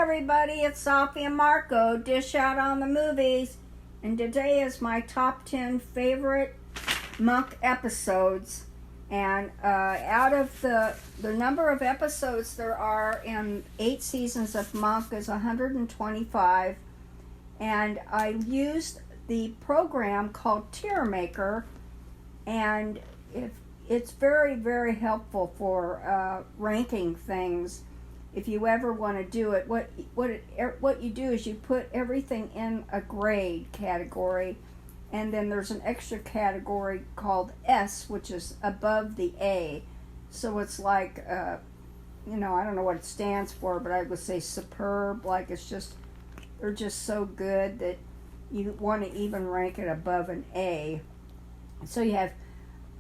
everybody, it's Safi and Marco, Dish Out on the Movies, and today is my top 10 favorite Monk episodes. And out of the number of episodes there are in 8 seasons of Monk is 125, and I used the program called Tier Maker, and it's very, very helpful for ranking things. If you ever want to do it, what you do is you put everything in a grade category, and then there's an extra category called S, which is above the A. So it's like, I don't know what it stands for, but I would say superb. Like they're just so good that you want to even rank it above an A. So you have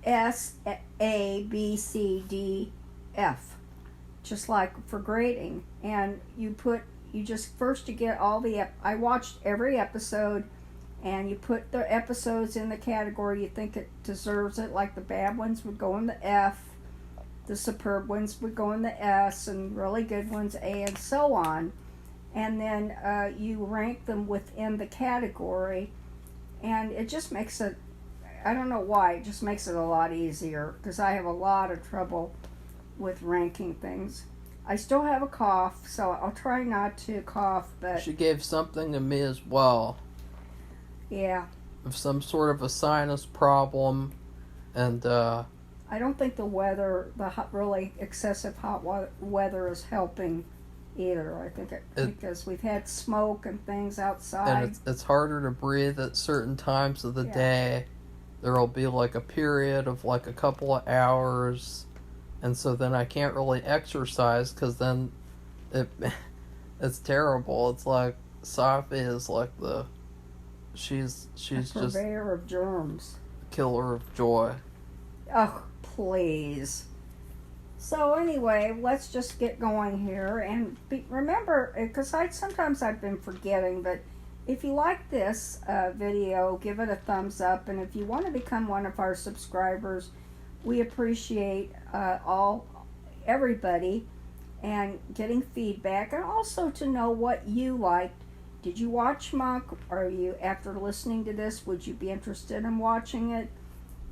S, A, B, C, D, F. Just like for grading, and you just first to get all the I watched every episode, and you put the episodes in the category you think it deserves it. Like the bad ones would go in the F, the superb ones would go in the S, and really good ones A, and so on. And then you rank them within the category, and it just makes it, I don't know why, it just makes it a lot easier, because I have a lot of trouble with ranking things. I still have a cough, so I'll try not to cough, but she gave something to me as well. Yeah. Of some sort of a sinus problem, and I don't think the weather, really excessive hot weather is helping either. I think because we've had smoke and things outside. And it's harder to breathe at certain times of the day. There'll be like a period of like a couple of hours. And so then I can't really exercise, because then it's terrible. It's like Safi is like she's just a purveyor of germs, killer of joy. Oh, please. So anyway, let's just get going here, and remember, because sometimes I've been forgetting, but if you like this video, give it a thumbs up, and if you want to become one of our subscribers, we appreciate everybody, and getting feedback, and also to know what you liked. Did you watch Monk? Are you, after listening to this, would you be interested in watching it?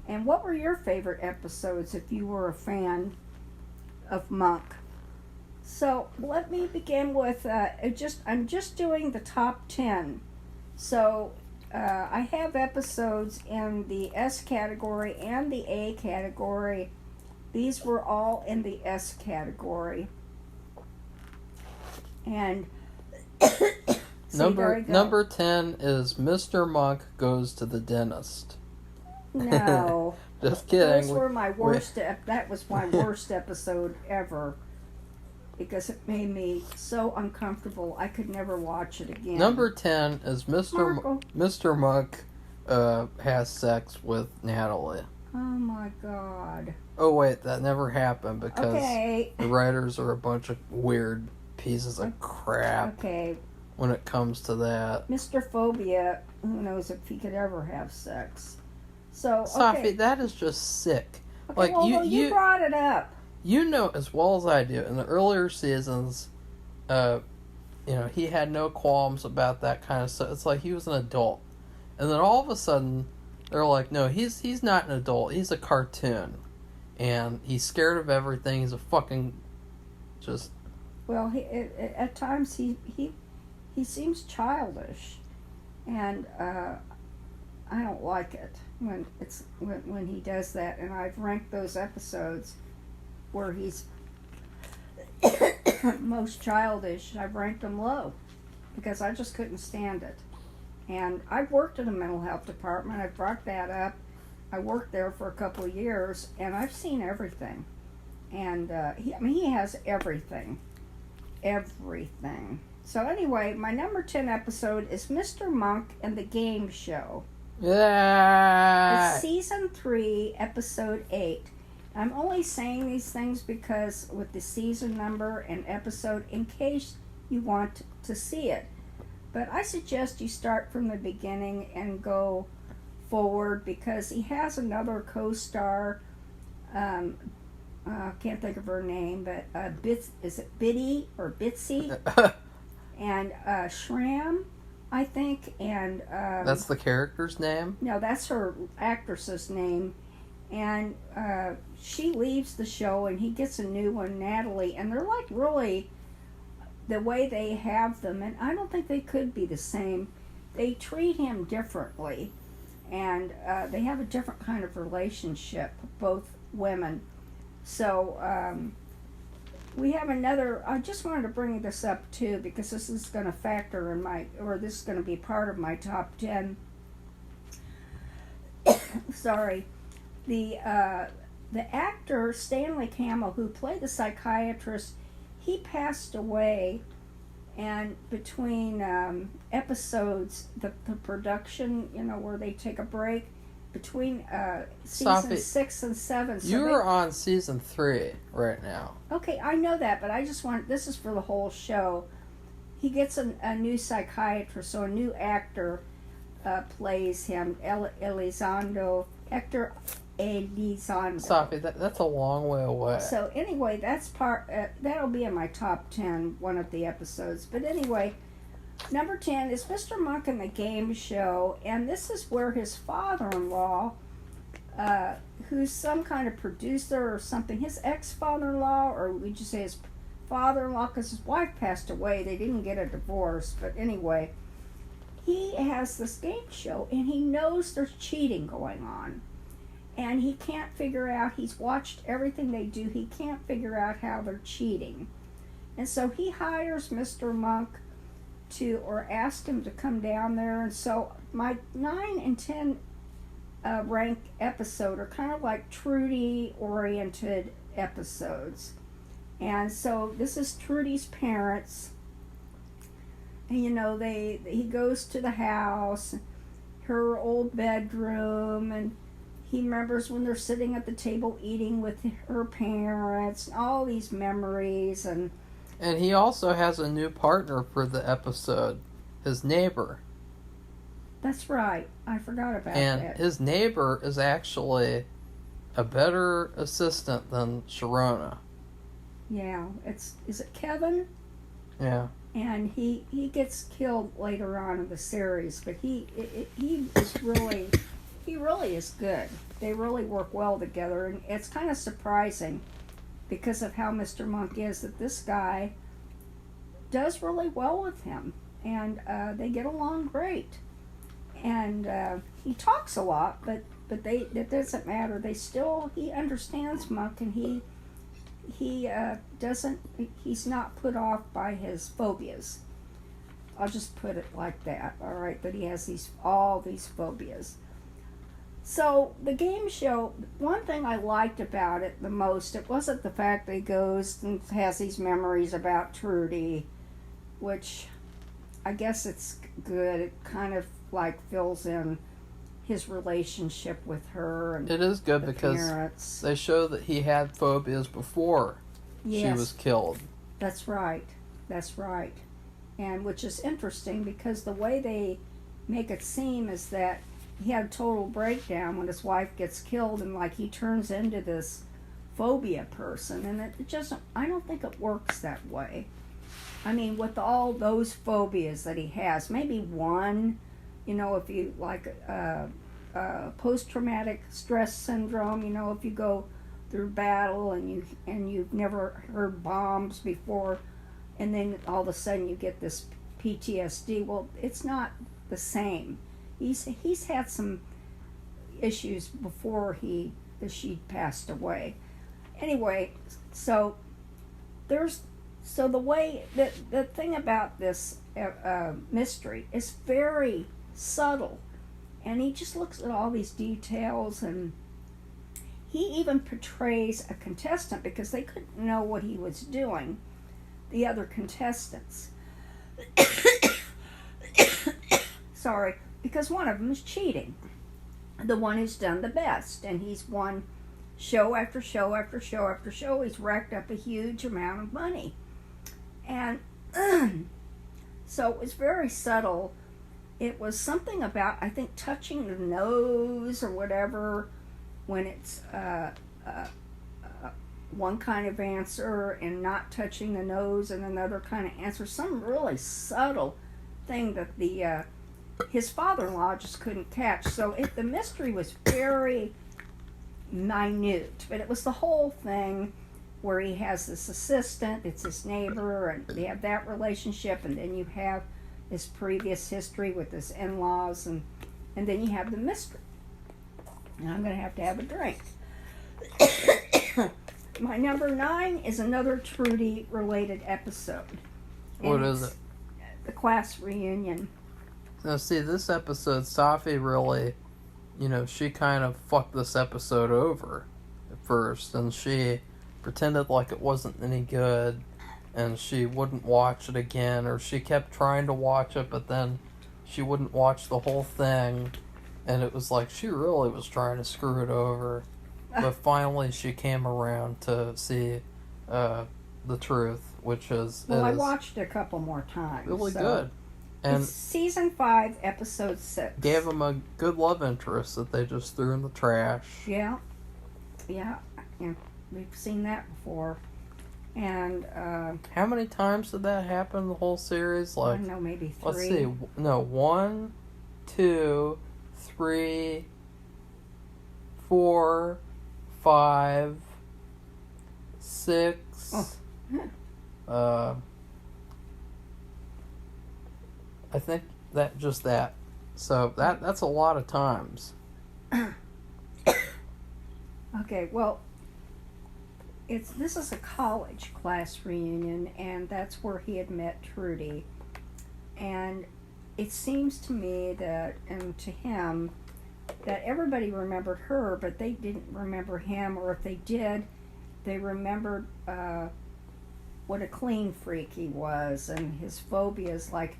And what were your favorite episodes if you were a fan of Monk? So let me begin with I'm just doing the top 10. So I have episodes in the S category and the A category. These were all in the S category. And number 10 is Mr. Monk Goes to the Dentist. No. Just kidding. Those were my worst. That was my worst episode ever, because it made me so uncomfortable. I could never watch it again. Number 10 is Mr. Monk has sex with Natalie. Oh my God. Oh wait, that never happened, because the writers are a bunch of weird pieces of crap. Okay. When it comes to that. Mr. Phobia, who knows if he could ever have sex. So, Safi, that is just sick. Okay, like you brought it up. You know as well as I do, in the earlier seasons, he had no qualms about that kind of stuff. It's like he was an adult. And then all of a sudden, they're like, no, he's not an adult. He's a cartoon. And he's scared of everything. He's a fucking just... Well, at times he seems childish. And I don't like it when he does that. And I've ranked those episodes where he's most childish. I've ranked them low because I just couldn't stand it. And I've worked in a mental health department. I brought that up. I worked there for a couple of years, and I've seen everything. And he has everything. So anyway, my number 10 episode is Mr. Monk and the Game Show. Yeah. It's season 3, episode 8. I'm only saying these things because with the season number and episode, in case you want to see it. But I suggest you start from the beginning and go forward, because he has another co-star. Can't think of her name, but is it Biddy or Bitsy? and Shram, I think, and That's the character's name? no, that's her actress's name, and she leaves the show, and he gets a new one, Natalie, and they're like really the way they have them, and I don't think they could be the same. They treat him differently, and they have a different kind of relationship, both women. So we have another. I just wanted to bring this up too because this is going to factor in this is going to be part of my top 10. Sorry, the actor Stanley Camill, who played the psychiatrist, he passed away. And between episodes, the production, where they take a break, between season Safi, 6 and 7. So you're on season 3 right now. Okay, I know that, but I just want, this is for the whole show. He gets a new psychiatrist, so a new actor plays him, Hector Elizondo. Safi, that's a long way away. So anyway, that's that'll be in my top 10, one of the episodes. But anyway, number 10 is Mr. Monk and the Game Show, and this is where his father-in-law, who's some kind of producer or something, his ex-father-in-law, or we just say his father-in-law, because his wife passed away, they didn't get a divorce, but anyway, he has this game show, and he knows there's cheating going on. And he can't figure out, he's watched everything they do, he can't figure out how they're cheating. And so he hires Mr. Monk or asks him to come down there. And so my 9 and 10 rank episode are kind of like Trudy-oriented episodes. And so this is Trudy's parents. And, he goes to the house, her old bedroom, and he remembers when they're sitting at the table eating with her parents, all these memories. And he also has a new partner for the episode, his neighbor. That's right. I forgot about that. And his neighbor is actually a better assistant than Sharona. Yeah. Is it Kevin? Yeah. And he gets killed later on in the series, but he is really... He really is good. They really work well together, and it's kind of surprising because of how Mr. Monk is that this guy does really well with him, and they get along great. And he talks a lot, but that doesn't matter. He understands Monk, and he's not put off by his phobias. I'll just put it like that. All right, that he has all these phobias. So the game show, one thing I liked about it the most, it wasn't the fact that he goes and has these memories about Trudy, which I guess it's good. It kind of like fills in his relationship with her. And it is good because parents. They show that he had phobias before she was killed. That's right. And which is interesting because the way they make it seem is that he had a total breakdown when his wife gets killed, and like he turns into this phobia person, and it just, I don't think it works that way. I mean, with all those phobias that he has, maybe one, if you like post-traumatic stress syndrome, if you go through battle and you've never heard bombs before, and then all of a sudden you get this PTSD. Well, it's not the same. He's had some issues before she passed away. Anyway, so the thing about this mystery is very subtle, and he just looks at all these details, and he even portrays a contestant because they couldn't know what he was doing, the other contestants. Sorry. Because one of them is cheating. The one who's done the best. And he's won show after show after show after show. He's racked up a huge amount of money. And so it was very subtle. It was something about, I think, touching the nose or whatever when it's one kind of answer and not touching the nose and another kind of answer. Some really subtle thing that his father-in-law just couldn't catch. So the mystery was very minute, but it was the whole thing where he has this assistant, it's his neighbor, and they have that relationship, and then you have his previous history with his in-laws, and then you have the mystery. And I'm going to have a drink. My number 9 is another Trudy-related episode. What is it? The class reunion. Now, see, this episode, Safi really, she kind of fucked this episode over at first, and she pretended like it wasn't any good, and she wouldn't watch it again, or she kept trying to watch it, but then she wouldn't watch the whole thing, and it was like she really was trying to screw it over. But finally she came around to see the truth, which is... Well, I watched it a couple more times. Really good. And it's season 5, episode 6. Gave them a good love interest that they just threw in the trash. Yeah. We've seen that before. And, how many times did that happen in the whole series? I don't know, maybe 3. Let's see. No, 1, 2, 3, 4, 5, 6. I think that. So that's a lot of times. Okay, well, this is a college class reunion, and that's where he had met Trudy. And it seems to me that, and to him, that everybody remembered her, but they didn't remember him, or if they did, they remembered what a clean freak he was, and his phobias. Like,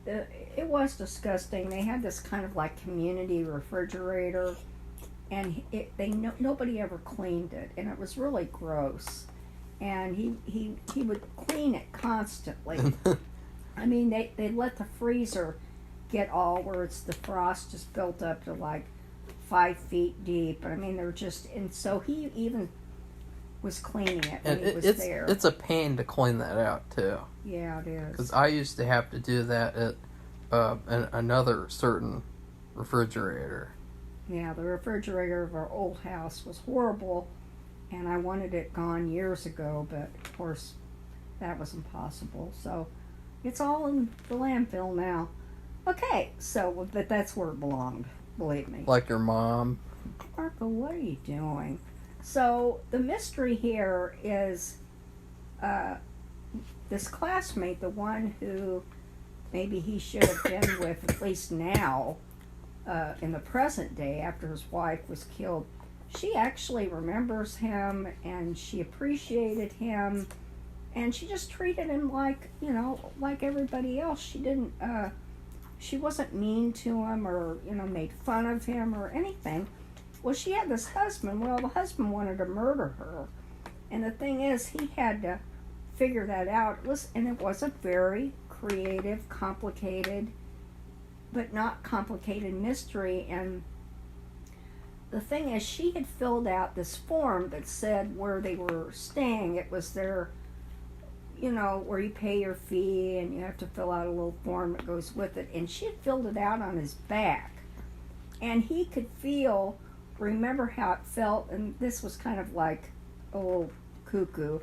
it was disgusting. They had this kind of like community refrigerator, and nobody ever cleaned it, and it was really gross. And he would clean it constantly. I mean, they let the freezer get all where the frost just built up to like 5 feet deep. I mean, they're just, and so he even was cleaning it when he was there. It's a pain to clean that out too. Yeah, it is. Because I used to have to do that at another certain refrigerator. Yeah, the refrigerator of our old house was horrible, and I wanted it gone years ago, but of course that was impossible. So it's all in the landfill now. Okay, so, but that's where it belonged, believe me. Like your mom. Marco, what are you doing? So the mystery here is this classmate, the one who maybe he should have been with, at least now, in the present day, after his wife was killed. She actually remembers him, and she appreciated him, and she just treated him like, like everybody else. She didn't, she wasn't mean to him or, made fun of him or anything. Well, she had this husband. Well, the husband wanted to murder her. And the thing is, he had to figure that out. It was a very creative, complicated, but not complicated mystery. And the thing is, she had filled out this form that said where they were staying. It was their, where you pay your fee, and you have to fill out a little form that goes with it. And she had filled it out on his back. And he could remember how it felt, and this was kind of like, cuckoo,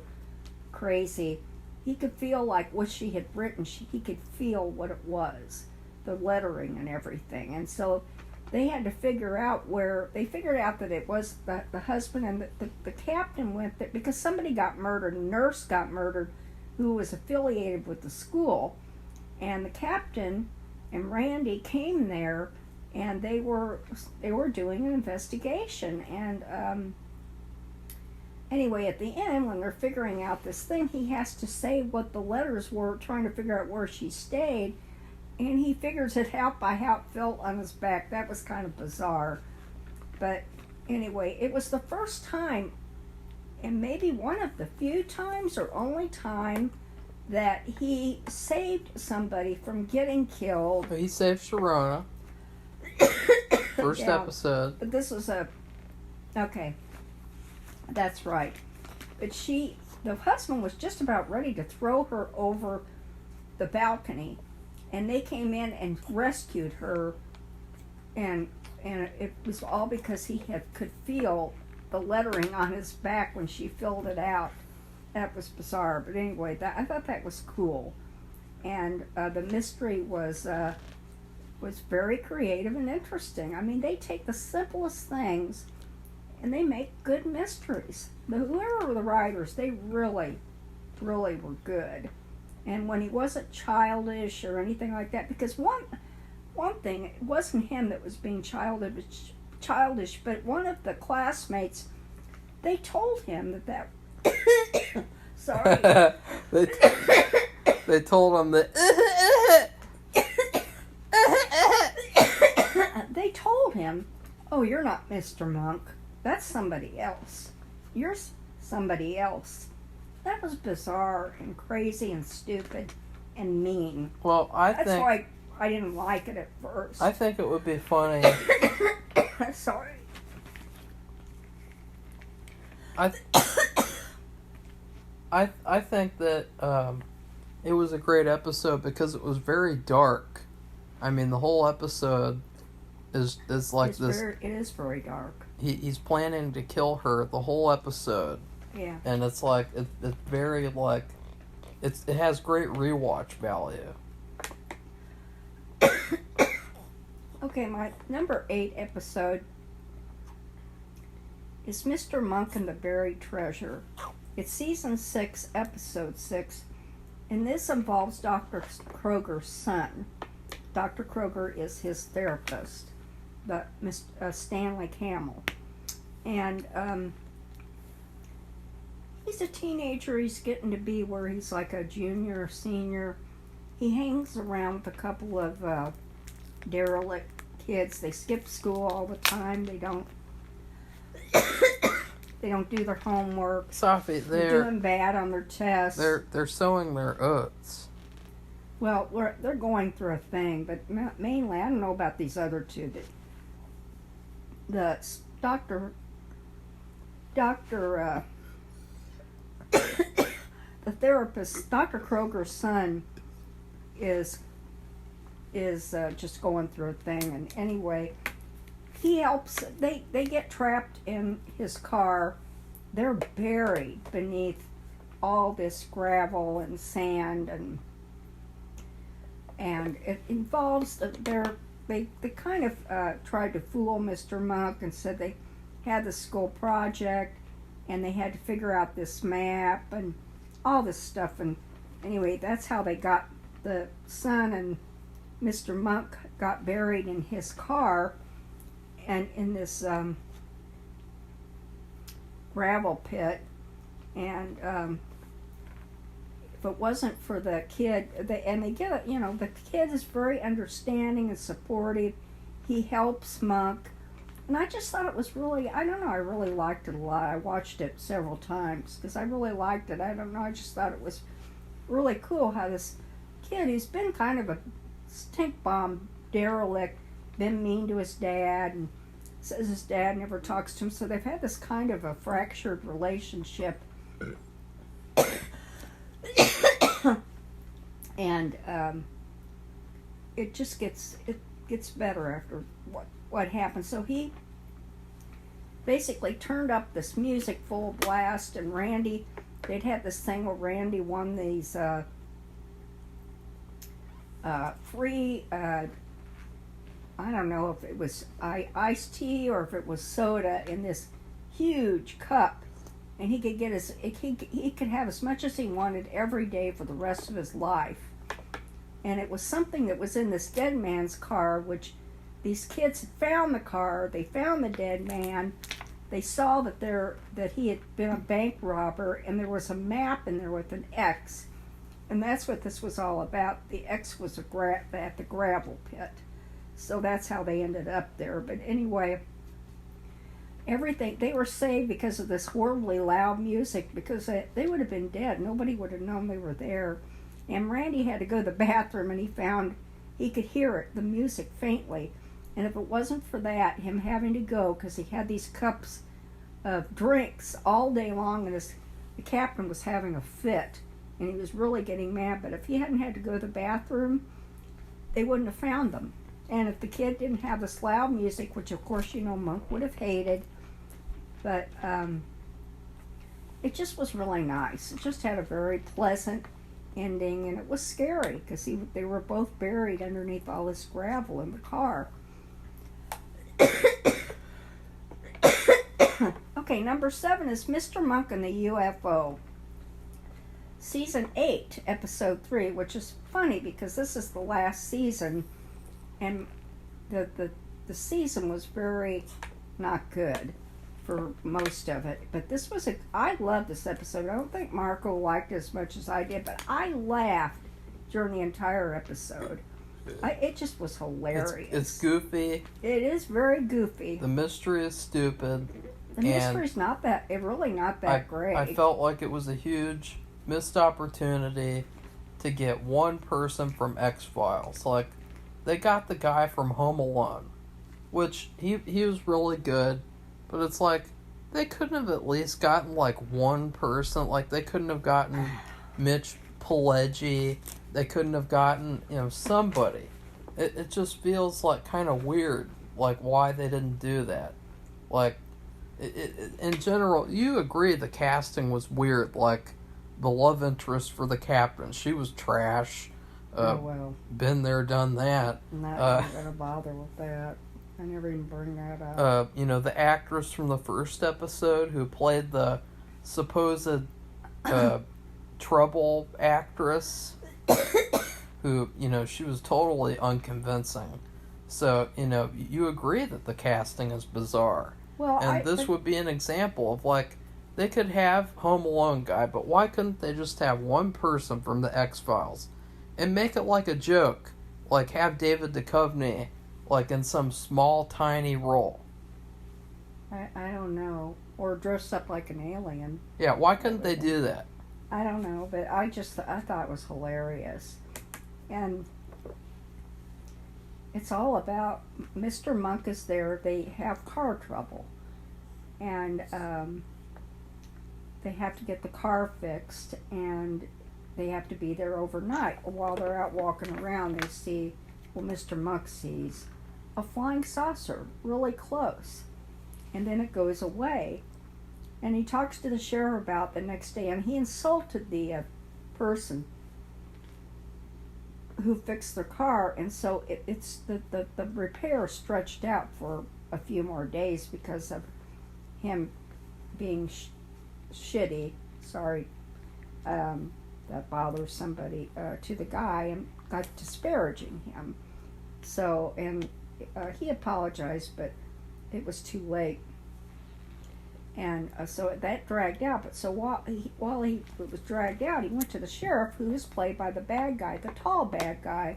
crazy. He could feel like what she had written, he could feel what it was, the lettering and everything. And so they had to figure out they figured out that it was the husband, and the captain went there because somebody got murdered, a nurse got murdered who was affiliated with the school. And the captain and Randy came there, and they were doing an investigation. And anyway, at the end, when they're figuring out this thing, he has to say what the letters were, trying to figure out where she stayed, and he figures it out by how it felt on his back. That was kind of bizarre. But anyway, it was the first time, and maybe one of the few times or only time, that he saved somebody from getting killed. He saved Sharona. First episode. But this was okay. That's right. But the husband was just about ready to throw her over the balcony, and they came in and rescued her, and it was all because could feel the lettering on his back when she filled it out. That was bizarre, but anyway, I thought that was cool, and the mystery was very creative and interesting. I mean, they take the simplest things and they make good mysteries. Whoever were the writers, they really, really were good. And when he wasn't childish or anything like that, because one thing, it wasn't him that was being childish, but one of the classmates, they told him that sorry. They told him that they told him, "Oh, you're not Mr. Monk. That's somebody else. You're somebody else." That was bizarre and crazy and stupid and mean. Well, That's why I didn't like it at first. I think it would be funny. Sorry. I think that it was a great episode because it was very dark. I mean, the whole episode is like this. It is very dark. He's planning to kill her the whole episode. Yeah. And it's like it's very like it has great rewatch value. Okay, my number 8 episode is Mr. Monk and the Buried Treasure. It's season 6, episode 6, and this involves Dr. Kroger's son. Dr. Kroger is his therapist, but Stanley Camel. And he's a teenager. He's getting to be where he's like a junior or senior. He hangs around with a couple of derelict kids. They skip school all the time. They don't do their homework. Safi, They're doing bad on their tests. They're sowing their oats. Well, they're going through a thing, but mainly I don't know about these other two. The the therapist, Dr. Kroger's son, is just going through a thing, and anyway, he helps. They get trapped in his car. They're buried beneath all this gravel and sand, and it involves they kind of tried to fool Mr. Monk and said they had the school project and they had to figure out this map and all this stuff, and anyway, that's how they got the son and Mr. Monk got buried in his car and in this gravel pit, and if it wasn't for the kid, the kid is very understanding and supportive. He helps Monk, and I just thought it was really, I don't know, I really liked it a lot. I watched it several times because I really liked it. I don't know, I just thought it was really cool how this kid, who's been kind of a stink bomb derelict, been mean to his dad, and says his dad never talks to him, so they've had this kind of a fractured relationship. And it just gets better after what happened. So he basically turned up this music full blast, and Randy, they'd had this thing where Randy won these free I don't know if it was iced tea or if it was soda in this huge cup, and he could get he could have as much as he wanted every day for the rest of his life. And it was something that was in this dead man's car, which these kids had found the car. They found the dead man. They saw that he had been a bank robber, and there was a map in there with an X, and that's what this was all about. The X was at the gravel pit. So that's how they ended up there. But anyway, everything, they were saved because of this horribly loud music, because they would have been dead. Nobody would have known they were there. And Randy had to go to the bathroom, and he could hear it, the music, faintly. And if it wasn't for that, him having to go, because he had these cups of drinks all day long, and the captain was having a fit, and he was really getting mad. But if he hadn't had to go to the bathroom, they wouldn't have found them. And if the kid didn't have this loud music, which of course Monk would have hated, but it just was really nice. It just had a very pleasant ending, and it was scary because they were both buried underneath all this gravel in the car. Okay, number 7 is Mr. Monk and the UFO. Season 8, Episode 3, which is funny because this is the last season, and the season was very not good for most of it. But this was I loved this episode. I don't think Marco liked it as much as I did, but I laughed during the entire episode. It just was hilarious. It's goofy. It is very goofy. The mystery is stupid. The mystery's not that great. I felt like it was a huge missed opportunity to get one person from X-Files. Like, they got the guy from Home Alone, which he was really good, but it's like, they couldn't have at least gotten, like, one person. Like, they couldn't have gotten Mitch Pileggi. They couldn't have gotten, somebody. It just feels, like, kind of weird, like, why they didn't do that. Like, in general, you agree the casting was weird. Like, the love interest for the captain, she was trash. Been there, done that. I'm not going to bother with that. I never even bring that up. The actress from the first episode who played the supposed trouble actress, who, she was totally unconvincing. So, you agree that the casting is bizarre. Well, and this would be an example of, like, they could have Home Alone guy, but why couldn't they just have one person from the X-Files and make it like a joke? Like, have David Duchovny, like, in some small, tiny role. I don't know. Or dress up like an alien. Yeah, why couldn't they do that? I don't know, but I thought it was hilarious. And it's all about Mr. Monk is there. They have car trouble, and they have to get the car fixed, and they have to be there overnight. While they're out walking around, they see, Mr. Monk sees a flying saucer really close, and then it goes away. And he talks to the sheriff about the next day, and he insulted the person who fixed their car, and so it's the repair stretched out for a few more days because of him being shitty. Sorry, that bothers somebody to the guy, and got disparaging him. So, and he apologized, but it was too late. And so that dragged out. But so while he was dragged out, he went to the sheriff, who is played by the bad guy, the tall bad guy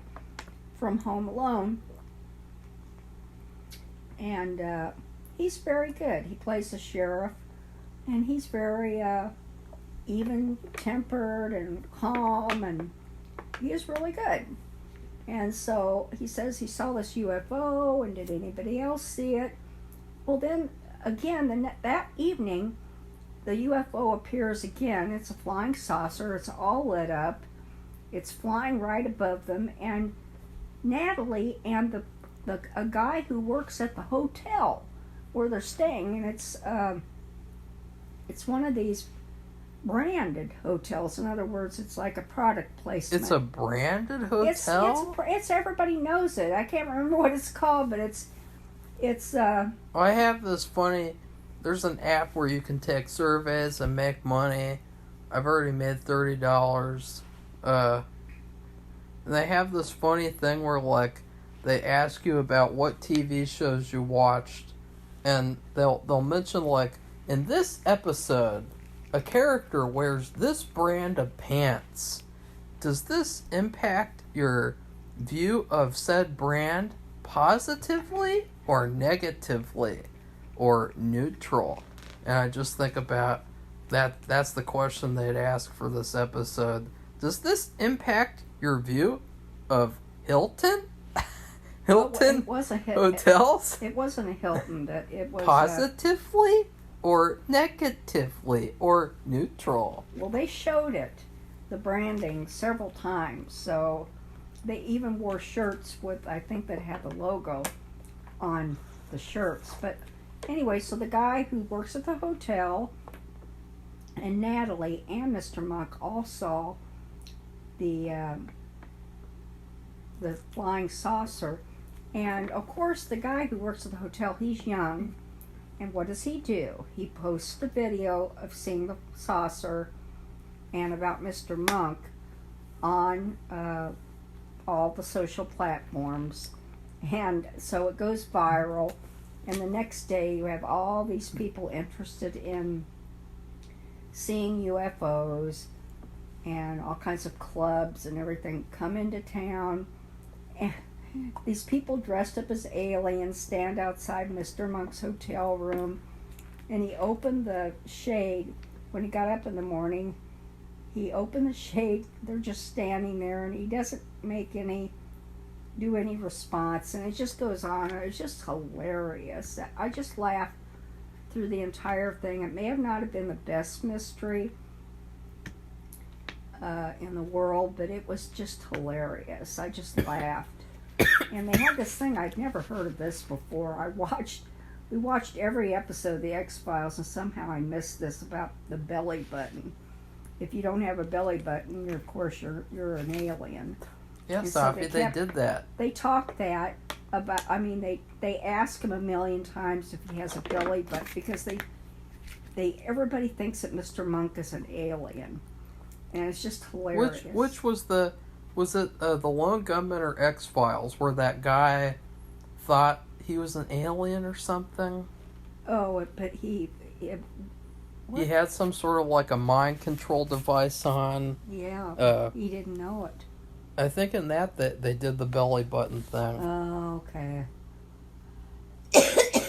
from Home Alone. And he's very good. He plays the sheriff, and he's very even-tempered and calm, and he is really good. And so he says he saw this UFO, and did anybody else see it? Well, then again, that evening, the UFO appears again. It's a flying saucer. It's all lit up. It's flying right above them. And Natalie and a guy who works at the hotel where they're staying, and it's one of these branded hotels. In other words, it's like a product placement. It's a branded hotel? It's everybody knows it. I can't remember what it's called, but it's I have this funny, there's an app where you can take surveys and make money. I've already made $30. And they have this funny thing where, like, they ask you about what TV shows you watched, and they'll mention, like, in this episode, a character wears this brand of pants. Does this impact your view of said brand positively or negatively or neutral? And I just think about that's the question they'd ask for this episode. Does this impact your view of Hilton it was a hotels? It wasn't a Hilton. It was positively or negatively, or neutral. Well, they showed it, the branding, several times. So they even wore shirts with, I think, that had the logo on the shirts. But anyway, so the guy who works at the hotel and Natalie and Mr. Monk all saw the flying saucer. And of course, the guy who works at the hotel, he's young. And what does he do? He posts the video of seeing the saucer and about Mr. Monk on all the social platforms. And so it goes viral. And the next day, you have all these people interested in seeing UFOs, and all kinds of clubs and everything come into town. And these people dressed up as aliens stand outside Mr. Monk's hotel room. And he opened the shade. When he got up in the morning, he opened the shade. They're just standing there, and he doesn't do any response. And it just goes on. It's just hilarious. I just laughed through the entire thing. It may have not have been the best mystery in the world, but it was just hilarious. I just laughed. And they had this thing, I'd never heard of this before. We watched every episode of the X-Files, and somehow I missed this about the belly button. If you don't have a belly button, of course you're an alien. Yeah, Safi, they did that. They talked that about, they ask him a million times if he has a belly button, because everybody thinks that Mr. Monk is an alien. And it's just hilarious. Which was it the Lone Gunman or X-Files, where that guy thought he was an alien or something? Oh, but he had some sort of like a mind control device on. Yeah, he didn't know it. I think in that they did the belly button thing. Oh, okay.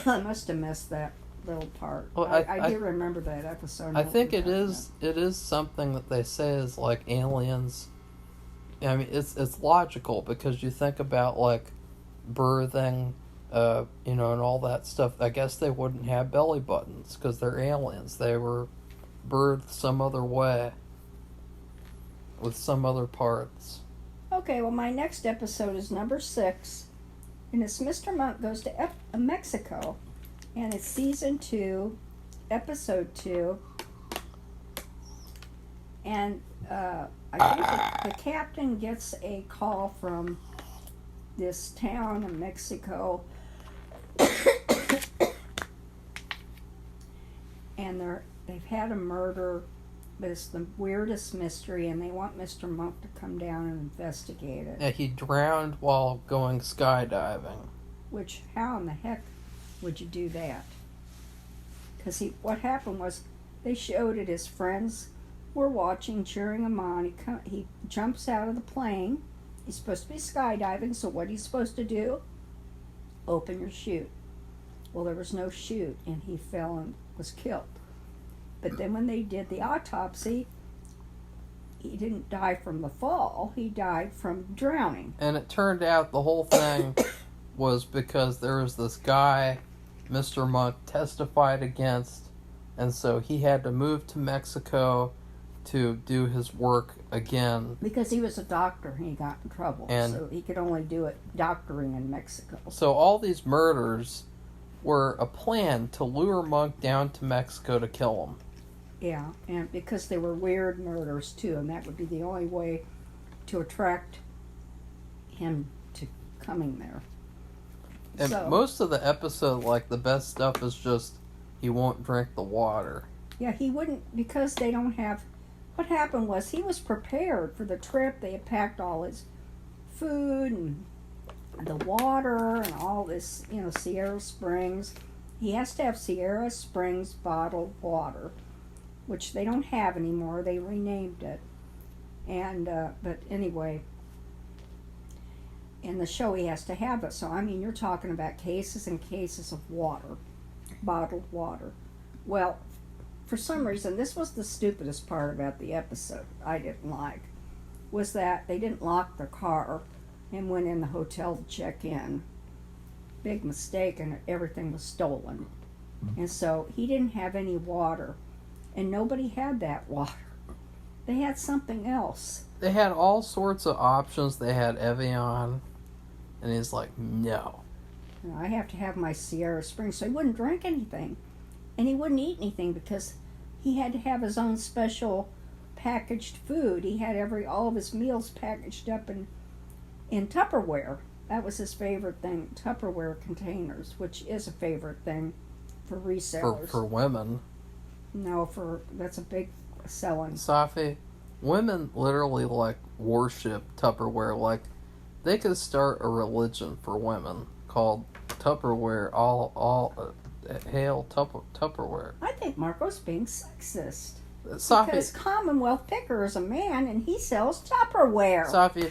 I must have missed that little part. Well, I do remember that episode. I think it is something that they say is like aliens. I mean, it's logical, because you think about like birthing, and all that stuff. I guess they wouldn't have belly buttons because they're aliens. They were birthed some other way with some other parts. Okay, well, my next episode is number 6, and it's Mr. Monk Goes to Mexico, and it's season 2, episode 2, and I think the captain gets a call from this town in Mexico, and they've had a murder. But it's the weirdest mystery, and they want Mr. Monk to come down and investigate it. Yeah, he drowned while going skydiving. Which, how in the heck would you do that? Because what happened was, they showed it, his friends were watching, cheering him on. He jumps out of the plane. He's supposed to be skydiving, so what he's supposed to do? Open your chute. Well, there was no chute, and he fell and was killed. But then when they did the autopsy, he didn't die from the fall. He died from drowning. And it turned out the whole thing was because there was this guy Mr. Monk testified against, and so he had to move to Mexico to do his work again. Because he was a doctor and he got in trouble, so he could only do it doctoring in Mexico. So all these murders were a plan to lure Monk down to Mexico to kill him. Yeah, and because they were weird murders too, and that would be the only way to attract him to coming there. And most of the episode, like the best stuff, is just he won't drink the water. Yeah, he wouldn't, because they don't have. What happened was, he was prepared for the trip. They had packed all his food and the water and all this, Sierra Springs. He has to have Sierra Springs bottled water, which they don't have anymore. They renamed it. And, but anyway, in the show he has to have it. So, you're talking about cases and cases of water, bottled water. Well, for some reason, this was the stupidest part about the episode I didn't like, was that they didn't lock their car and went in the hotel to check in. Big mistake, and everything was stolen. And so he didn't have any water. And nobody had that water. They had something else. They had all sorts of options. They had Evian. And he's like, no. I have to have my Sierra Springs. So he wouldn't drink anything. And he wouldn't eat anything because he had to have his own special packaged food. He had all of his meals packaged up in Tupperware. That was his favorite thing, Tupperware containers, which is a favorite thing for resellers. For women. No, that's a big selling. Safi, women literally like worship Tupperware. Like they could start a religion for women called Tupperware. Hail Tupperware. I think Marco's being sexist. Safi, because Commonwealth Picker is a man and he sells Tupperware. Safi,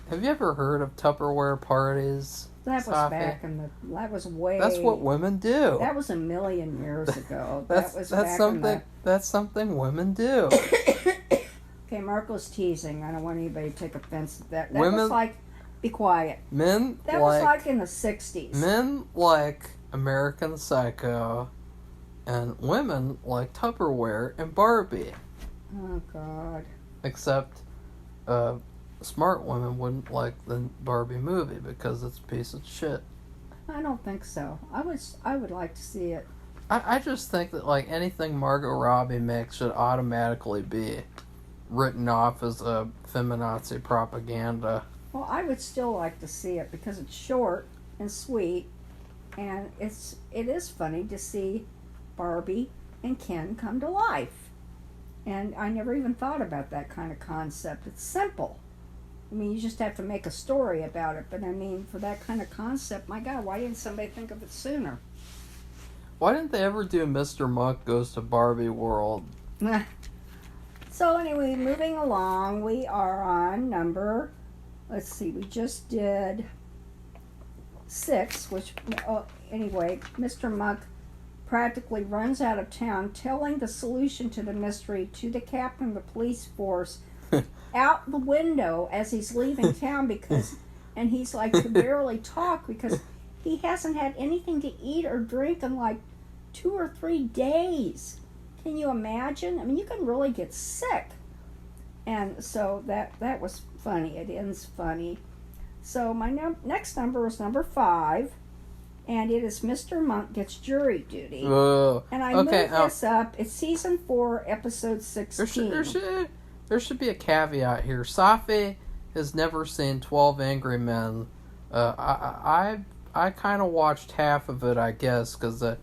have you ever heard of Tupperware parties? That was Safi? that was way. That's what women do. That was a million years ago. That's something women do. Okay, Marco's teasing. I don't want anybody to take offense to that. That Women, was like, be quiet. Men That was like in the 60s. Men like American Psycho, and women like Tupperware and Barbie. Oh, God. Except, smart women wouldn't like the Barbie movie because it's a piece of shit. I don't think so. I would like to see it. I just think that like anything Margot Robbie makes should automatically be written off as a feminazi propaganda. Well, I would still like to see it because it's short and sweet, and it is funny to see Barbie and Ken come to life. And I never even thought about that kind of concept. It's simple. I mean, you just have to make a story about it. But I mean, for that kind of concept, my God, why didn't somebody think of it sooner? Why didn't they ever do Mr. Monk Goes to Barbie World? So anyway, moving along, we are on number, let's see, we just did 6, which, anyway, Mr. Monk practically runs out of town telling the solution to the mystery to the captain of the police force out the window as he's leaving town and he's like to barely talk because he hasn't had anything to eat or drink in like 2 or 3 days. Can you imagine? I mean, you can really get sick. And so that was funny. It ends funny. So my next number is number 5, and it is Mr. Monk Gets Jury Duty. Whoa. And I moved this up. It's season 4, episode 16. There should be a caveat here. Safi has never seen 12 Angry Men. I kind of watched half of it, I guess, because the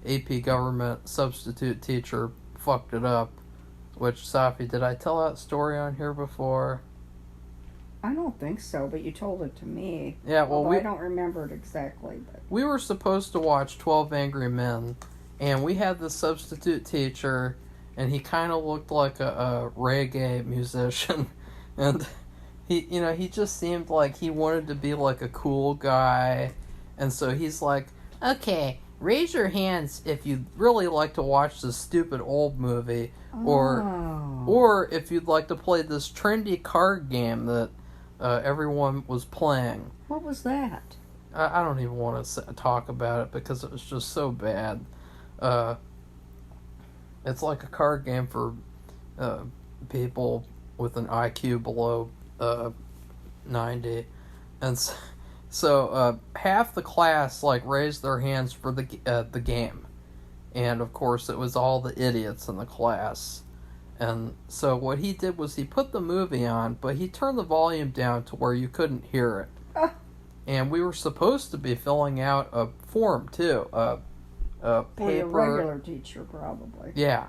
AP government substitute teacher fucked it up. Which, Safi, did I tell that story on here before? I don't think so, but you told it to me. Yeah, well, I don't remember it exactly. But we were supposed to watch 12 Angry Men, and we had the substitute teacher, and he kind of looked like a reggae musician, and he just seemed like he wanted to be like a cool guy, and so he's like, okay, raise your hands if you'd really like to watch this stupid old movie, or if you'd like to play this trendy card game that everyone was playing. What was that? I don't even want to talk about it because it was just so bad. It's like a card game for people with an IQ below 90, and so half the class like raised their hands for the game, and of course it was all the idiots in the class. And so what he did was he put the movie on, but he turned the volume down to where you couldn't hear it. And we were supposed to be filling out a form too, a paper. For your regular teacher, probably. Yeah,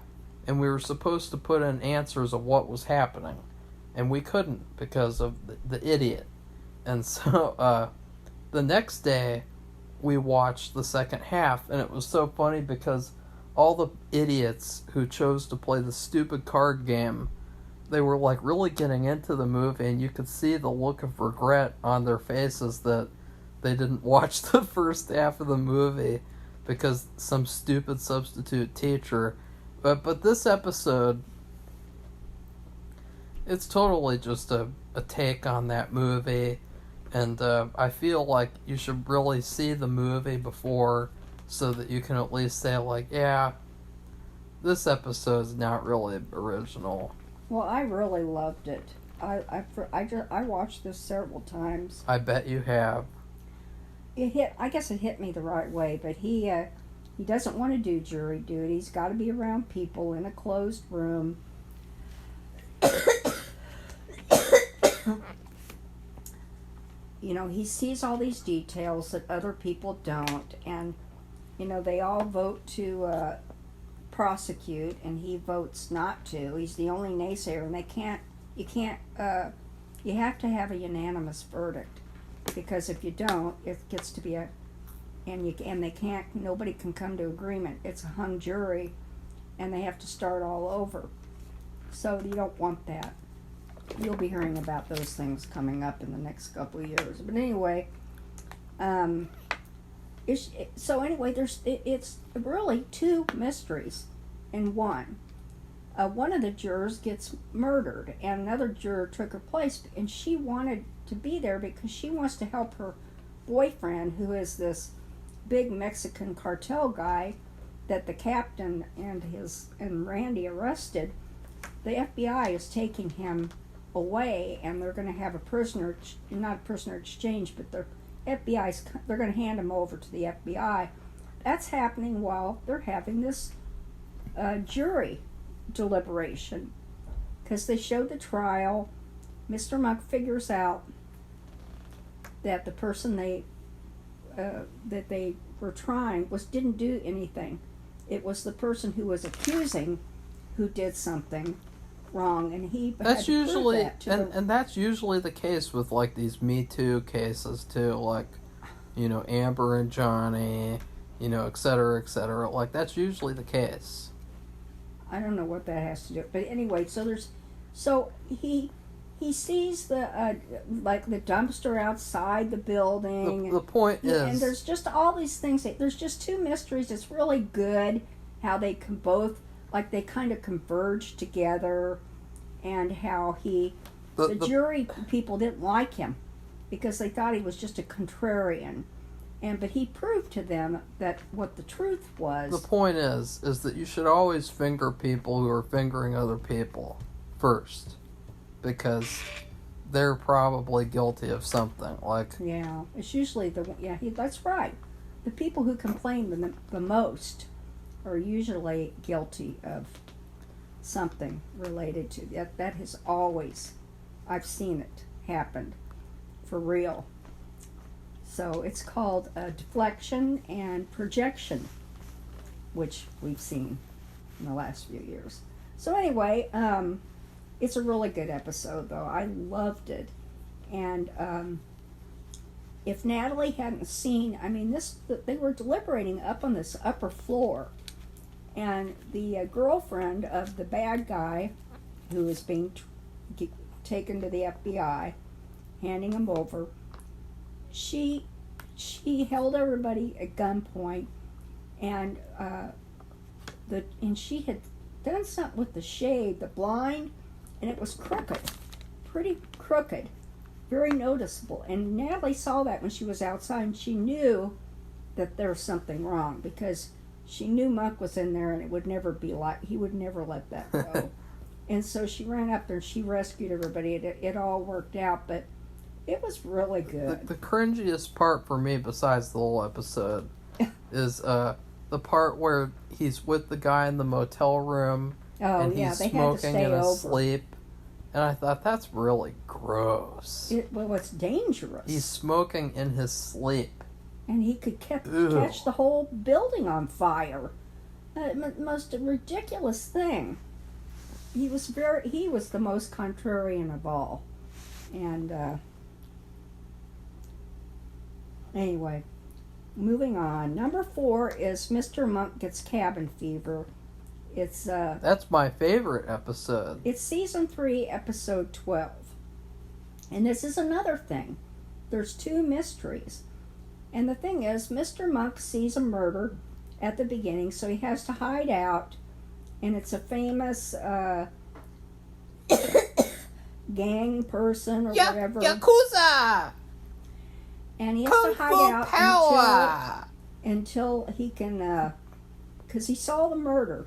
and we were supposed to put in answers of what was happening, and we couldn't because of the idiot. And so the next day, we watched the second half, and it was so funny because all the idiots who chose to play the stupid card game, they were like really getting into the movie, and you could see the look of regret on their faces that they didn't watch the first half of the movie because some stupid substitute teacher. But this episode, it's totally just a take on that movie, and I feel like you should really see the movie before so that you can at least say, like, yeah, this episode's not really original. Well, I really loved it. I watched this several times. I bet you have. I guess it hit me the right way, but he doesn't want to do jury duty. He's got to be around people in a closed room. You know, he sees all these details that other people don't, and you know, they all vote to prosecute, and he votes not to. He's the only naysayer, and you have to have a unanimous verdict, because if you don't, it gets to be nobody can come to agreement. It's a hung jury, and they have to start all over. So you don't want that. You'll be hearing about those things coming up in the next couple of years. But anyway, it's really two mysteries in one. One of the jurors gets murdered, and another juror took her place, and she wanted to be there because she wants to help her boyfriend, who is this big Mexican cartel guy that the captain and Randy arrested. The FBI is taking him away, and they're going to have not a prisoner exchange, but they're going to hand him over to the FBI. That's happening while they're having this jury deliberation, because they showed the trial. Mr. Monk figures out that the person that they were trying didn't do anything. It was the person who was accusing who did something wrong, and that's usually and that's usually the case with like these Me Too cases too, like, you know, Amber and Johnny, you know, et cetera, like that's usually the case. I don't know what that has to do, but anyway, so he sees the the dumpster outside the building. The point is, and there's just all these things. There's just two mysteries. It's really good how they can both, like, they kind of converge together, and how the jury people didn't like him because they thought he was just a contrarian, but he proved to them that what the truth was. The point is that you should always finger people who are fingering other people first, because they're probably guilty of something. Like, yeah, it's usually that's right. The people who complain the most are usually guilty of something related to that. That has always, I've seen it happen for real. So it's called deflection and projection, which we've seen in the last few years. So anyway, it's a really good episode, though. I loved it. And if Natalie hadn't seen, they were deliberating up on this upper floor. And the girlfriend of the bad guy, who is being taken to the FBI, handing him over, she held everybody at gunpoint, and she had done something with the shade, the blind, and it was crooked, pretty crooked, very noticeable. And Natalie saw that when she was outside, and she knew that there was something wrong, because she knew Monk was in there, and it would never be he would never let that go. And so she ran up there and she rescued everybody. It all worked out, but it was really good. The cringiest part for me, besides the whole episode, is the part where he's with the guy in the motel room, and he's smoking in his sleep. And I thought, that's really gross. It's dangerous. He's smoking in his sleep. And he could catch the whole building on fire. Most ridiculous thing. He was the most contrarian of all. And anyway, moving on. Number 4 is Mr. Monk Gets Cabin Fever. It's that's my favorite episode. It's season 3, episode 12. And this is another thing. There's 2 mysteries. And the thing is, Mr. Monk sees a murder at the beginning, so he has to hide out. And it's a famous gang person or whatever. Yakuza! And he has to hide out until he can, because he saw the murder,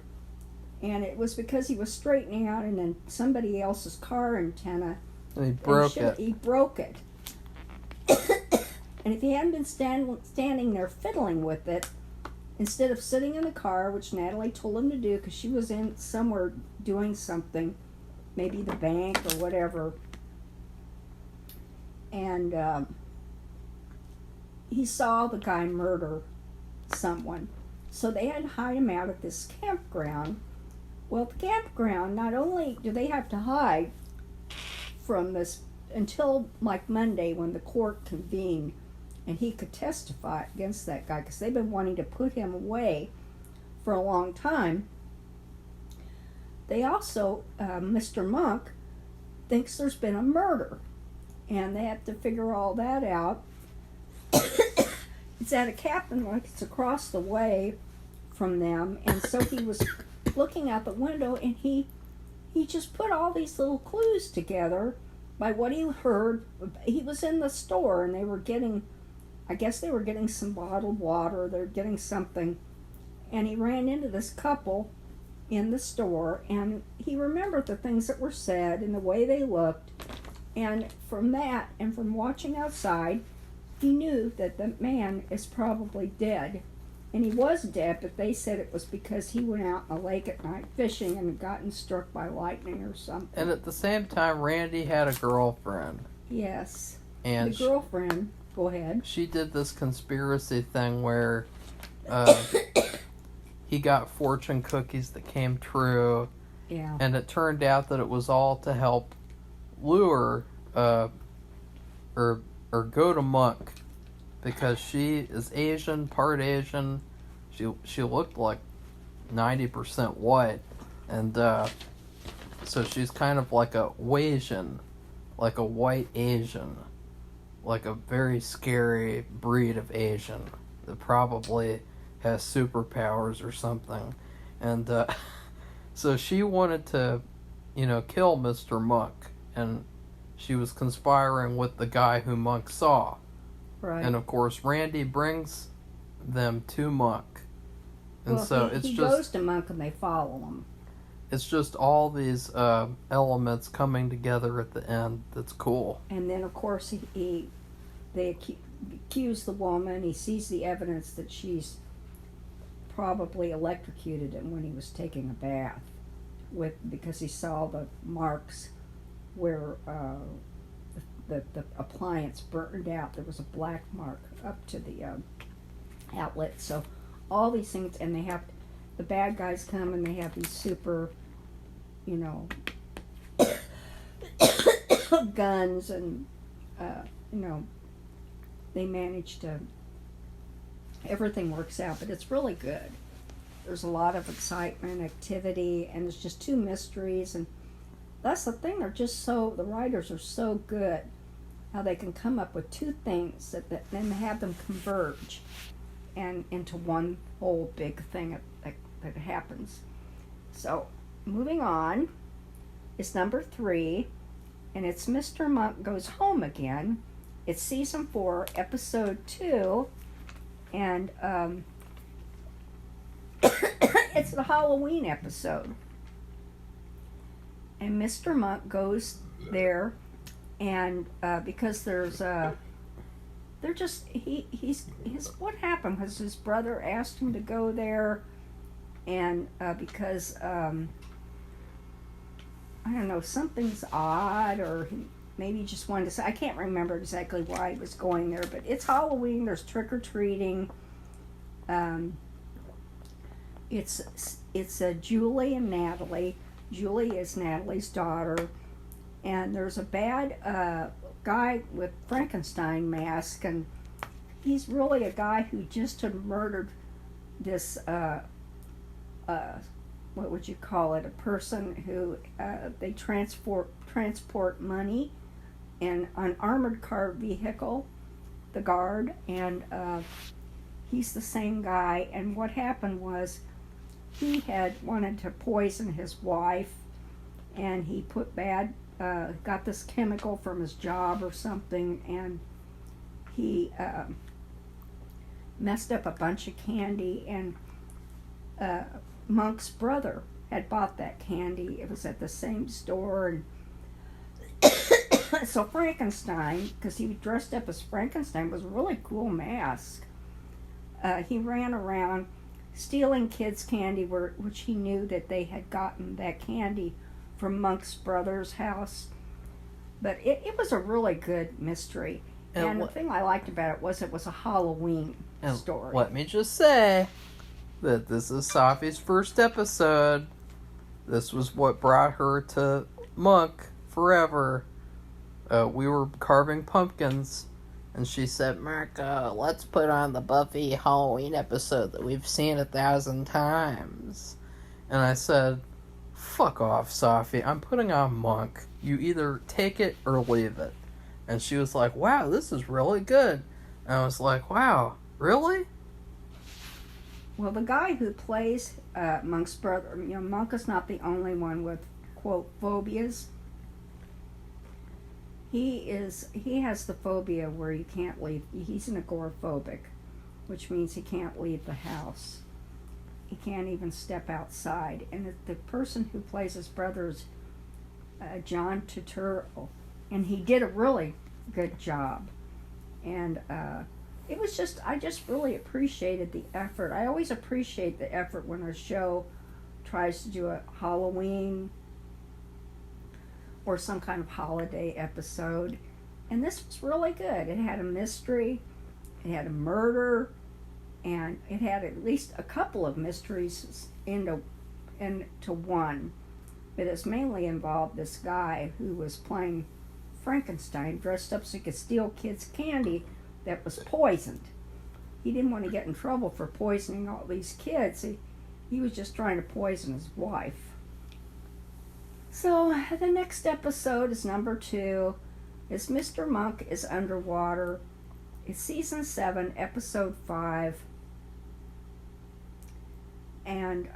and it was because he was straightening out in somebody else's car antenna. And he broke it. He broke it. And if he hadn't been standing there fiddling with it, instead of sitting in the car, which Natalie told him to do because she was in somewhere doing something, maybe the bank or whatever, and he saw the guy murder someone. So they had to hide him out at this campground. Well, the campground, not only do they have to hide from this until like Monday when the court convened and he could testify against that guy, because they've been wanting to put him away for a long time. They also, Mr. Monk thinks there's been a murder, and they have to figure all that out. It's at a cabin, like it's across the way from them, and so he was looking out the window, and he just put all these little clues together by what he heard. He was in the store, and they were getting, I guess they were getting some bottled water, they're getting something, and he ran into this couple in the store, and he remembered the things that were said and the way they looked, and from that, and from watching outside, he knew that the man is probably dead. And he was dead, but they said it was because he went out in the lake at night fishing and had gotten struck by lightning or something. And at the same time, Randy had a girlfriend. Yes. And the girlfriend, go ahead. She did this conspiracy thing where he got fortune cookies that came true. Yeah. And it turned out that it was all to help lure or go to Monk, because she is Asian, part Asian. She looked like 90% white, and so she's kind of like a Wasian, like a white Asian, like a very scary breed of Asian that probably has superpowers or something, and so she wanted to, kill Mr. Monk, and she was conspiring with the guy who Monk saw. Right. And of course, Randy brings them to Monk. And so he goes to Monk and they follow him. It's just all these elements coming together at the end that's cool. And then, of course, they accuse the woman. He sees the evidence that she's probably electrocuted him when he was taking a bath, because he saw the marks where the appliance burned out. There was a black mark up to the outlet. So all these things, and the bad guys come and they have these super, guns, and they manage to, everything works out, but it's really good. There's a lot of excitement, activity, and there's just two mysteries, and that's the thing, the writers are so good, how they can come up with two things that then have them converge and into one whole big thing that happens. So, moving on is number 3, and it's Mr. Monk Goes Home Again. It's season 4, episode 2, and it's the Halloween episode. And Mr. Monk goes there, and because there's what happened was his brother asked him to go there, and because I don't know, something's odd, or he maybe just wanted to say, I can't remember exactly why he was going there, but it's Halloween, there's trick-or-treating. It's Julie and Natalie. Julie is Natalie's daughter, and there's a bad guy with Frankenstein mask, and he's really a guy who just had murdered this, what would you call it, a person who they transport money in an armored car vehicle, the guard, and he's the same guy. And what happened was he had wanted to poison his wife, and he put got this chemical from his job or something, and he messed up a bunch of candy, and Monk's brother had bought that candy. It was at the same store, and so Frankenstein, because he was dressed up as Frankenstein, was a really cool mask. He ran around stealing kids' candy, which he knew that they had gotten that candy from Monk's brother's house. But it was a really good mystery. And the thing I liked about it was a Halloween story. Let me just say that this is Safi's first episode. This was what brought her to Monk forever. We were carving pumpkins, and she said, Marco, let's put on the Buffy Halloween episode that we've seen 1,000 times. And I said, fuck off, Safi. I'm putting on Monk. You either take it or leave it. And she was like, wow, this is really good. And I was like, wow, really? Well, the guy who plays Monk's brother, Monk is not the only one with, quote, phobias. He has the phobia where you can't leave. He's an agoraphobic, which means he can't leave the house. He can't even step outside. And the person who plays his brother is John Turturro, and he did a really good job. And it was I just really appreciated the effort. I always appreciate the effort when a show tries to do a Halloween or some kind of holiday episode. And this was really good. It had a mystery, it had a murder, and it had at least a couple of mysteries into one. But it's mainly involved this guy who was playing Frankenstein, dressed up so he could steal kids' candy that was poisoned. He didn't want to get in trouble for poisoning all these kids. He was just trying to poison his wife. So the next episode is number 2. Is Mr. Monk is Underwater. It's season 7, episode 5. And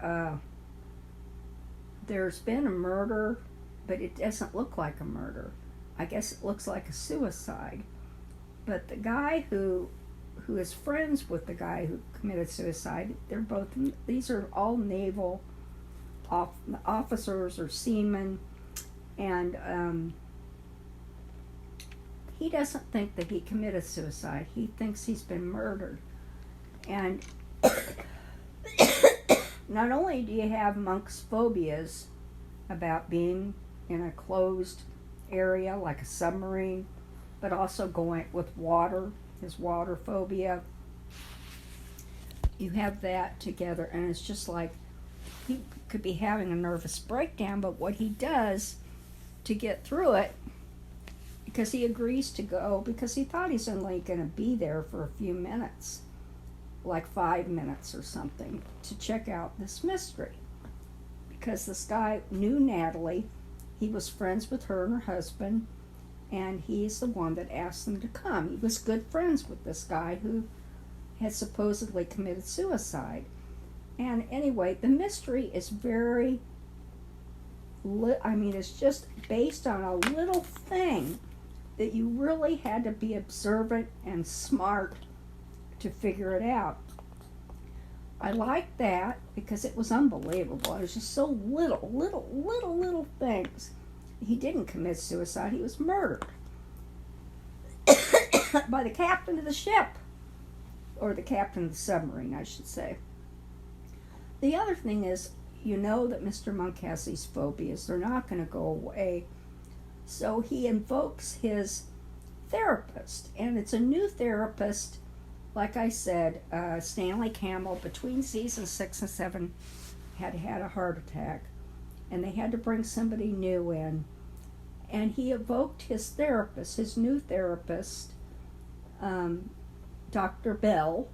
there's been a murder, but it doesn't look like a murder. I guess it looks like a suicide. But the guy who is friends with the guy who committed suicide, these are all naval officers or seamen, and he doesn't think that he committed suicide. He thinks he's been murdered. And not only do you have Monk's phobias about being in a closed area like a submarine, but also going with water, his water phobia. You have that together, and it's just like he could be having a nervous breakdown, but what he does to get through it, because he agrees to go, because he thought he's only going to be there for a few minutes, like 5 minutes or something, to check out this mystery. Because this guy knew Natalie, he was friends with her and her husband, and he's the one that asked them to come. He was good friends with this guy who had supposedly committed suicide. And anyway, the mystery is it's just based on a little thing that you really had to be observant and smart to figure it out. I liked that because it was unbelievable. It was just so little things. He didn't commit suicide. He was murdered by the captain of the ship, or the captain of the submarine, I should say. The other thing is, that Mr. Monk has these phobias. They're not going to go away. So he invokes his therapist, and it's a new therapist. Like I said, Stanley Campbell, between seasons 6 and 7, had a heart attack, and they had to bring somebody new in. And he evoked his therapist, his new therapist, Dr. Bell,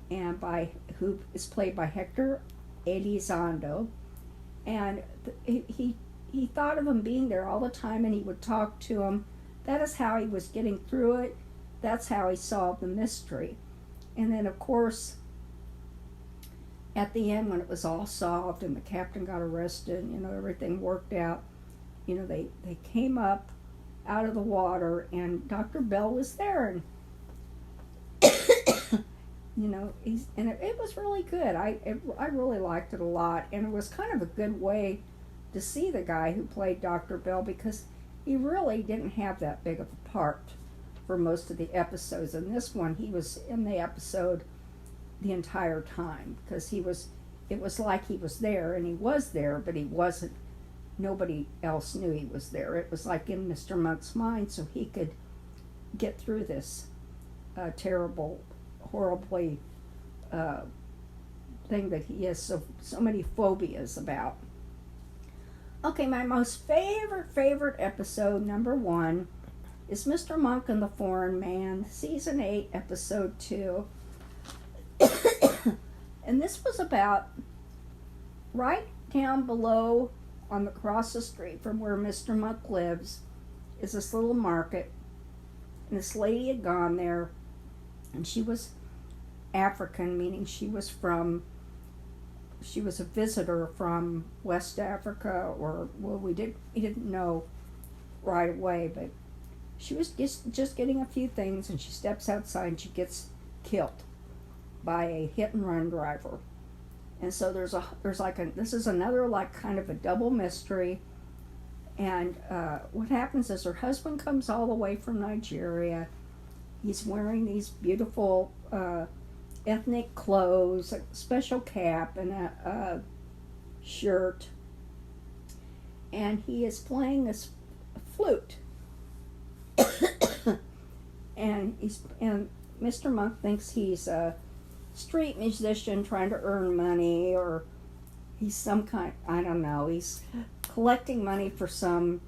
who is played by Hector Elizondo. And he thought of him being there all the time, and he would talk to him. That is how he was getting through it. That's how he solved the mystery. And then, of course, at the end, when it was all solved and the captain got arrested, everything worked out, they came up out of the water, and Dr. Bell was there. And You know, it was really good. I really liked it a lot, and it was kind of a good way to see the guy who played Dr. Bell, because he really didn't have that big of a part for most of the episodes. In this one, he was in the episode the entire time, because it was like he was there, and he was there, but he wasn't. Nobody else knew he was there. It was like in Mr. Monk's mind, so he could get through this terrible, horribly thing that he has so many phobias about. Okay, my most favorite episode, number 1, is Mr. Monk and the Foreign Man, Season 8, Episode 2. And this was about right down below, across the street from where Mr. Monk lives, is this little market. And this lady had gone there, and she was African, meaning she was a visitor from West Africa, or, well, we didn't know right away, but she was just getting a few things, and she steps outside and she gets killed by a hit and run driver. And so this is another like kind of a double mystery. And what happens is her husband comes all the way from Nigeria. He's wearing these beautiful ethnic clothes, a special cap and a shirt, and he is playing this flute. and Mr. Monk thinks he's a street musician trying to earn money, or he's some kind, I don't know, he's collecting money for some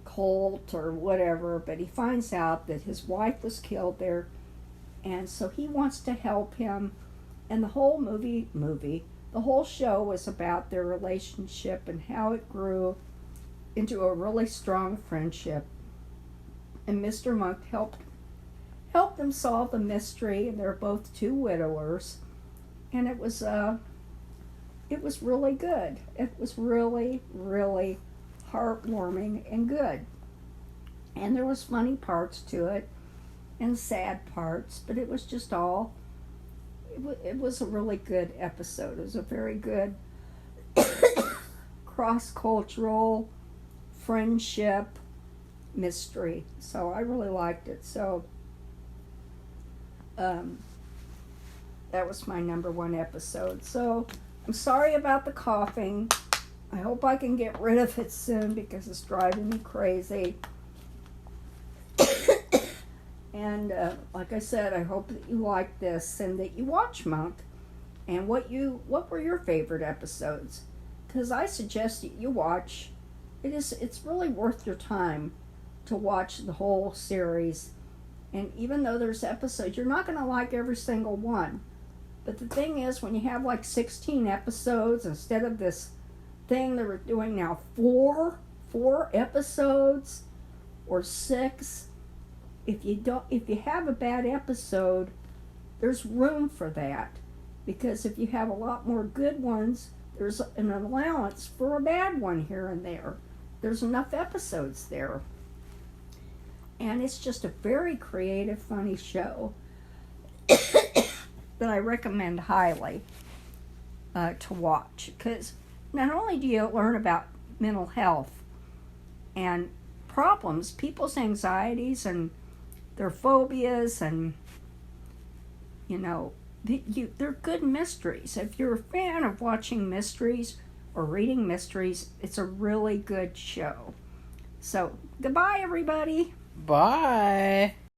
cult or whatever, but he finds out that his wife was killed there, and so he wants to help him. And the whole the whole show was about their relationship and how it grew into a really strong friendship. And Mr. Monk helped them solve the mystery, and they're both two widowers. And it was really good. It was really, really heartwarming and good. And there was funny parts to it and sad parts, but it was just all, it was a really good episode. It was a very good cross-cultural friendship mystery. So I really liked it. So that was my number 1 episode. So I'm sorry about the coughing. I hope I can get rid of it soon because it's driving me crazy. And like I said, I hope that you like this and that you watch Monk. And what were your favorite episodes? Because I suggest that you watch. It's really worth your time to watch the whole series. And even though there's episodes, you're not going to like every single one. But the thing is, when you have like 16 episodes instead of this thing that we're doing now, four episodes or 6. If you have a bad episode, there's room for that, because if you have a lot more good ones, there's an allowance for a bad one here and there. There's enough episodes there. And it's just a very creative, funny show that I recommend highly to watch, because not only do you learn about mental health and problems, people's anxieties and their phobias, and they're good mysteries. If you're a fan of watching mysteries or reading mysteries, it's a really good show. So goodbye, everybody. Bye.